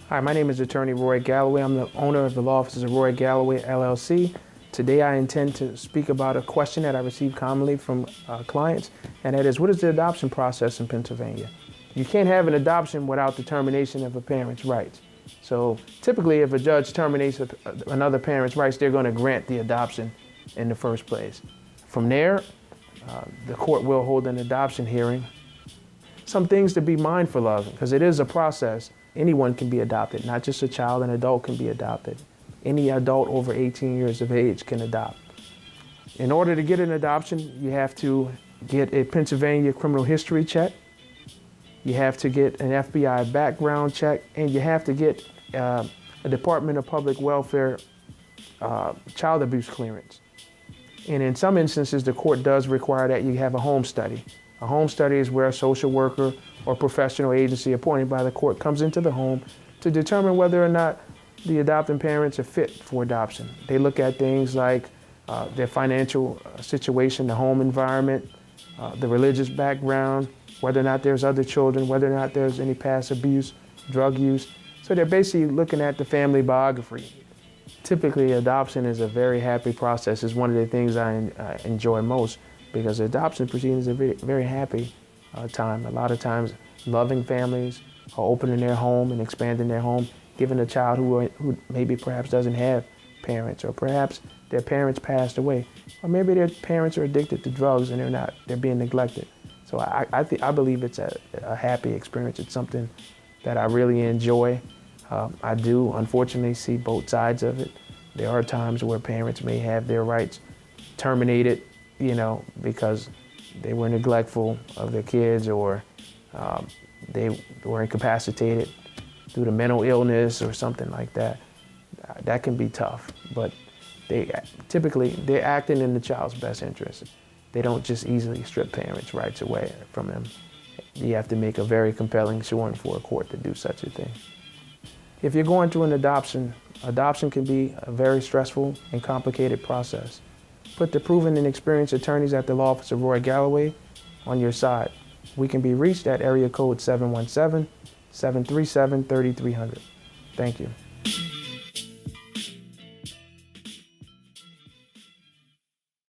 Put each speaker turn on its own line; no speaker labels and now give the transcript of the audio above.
Hi, my name is Attorney Roy Galloway. I'm the owner of the law offices of Roy Galloway, LLC. Today I intend to speak about a question that I receive commonly from clients, and that is, what is the adoption process in Pennsylvania? You can't have an adoption without the termination of a parent's rights. So typically, if a judge terminates another parent's rights, they're going to grant the adoption in the first place. From there, the court will hold an adoption hearing. Some things to be mindful of, because it is a process. Anyone can be adopted, not just a child. An adult can be adopted. Any adult over 18 years of age can adopt. In order to get an adoption, you have to get a Pennsylvania criminal history check. You have to get an FBI background check, and you have to get a Department of Public Welfare child abuse clearance. And in some instances, the court does require that you have a home study. A home study is where a social worker or professional agency appointed by the court comes into the home to determine whether or not the adopting parents are fit for adoption. They look at things like their financial situation, the home environment, the religious background, whether or not there's other children, whether or not there's any past abuse, drug use. So they're basically looking at the family biography. Typically, adoption is a very happy process. It's one of the things I enjoy most, because adoption proceedings are a very happy time. A lot of times, loving families are opening their home and expanding their home, giving a child who maybe perhaps doesn't have parents, or perhaps their parents passed away, or maybe their parents are addicted to drugs and they're being neglected. So I believe it's a happy experience. It's something that I really enjoy. I do, unfortunately, see both sides of it. There are times where parents may have their rights terminated, because they were neglectful of their kids, or they were incapacitated due to mental illness or something like that. That can be tough, but they're acting in the child's best interest. They don't just easily strip parents' rights away from them. You have to make a very compelling showing for a court to do such a thing. If you're going through an adoption can be a very stressful and complicated process. Put the proven and experienced attorneys at the law office of Roy Galloway on your side. We can be reached at area code 717-737-3300. Thank you.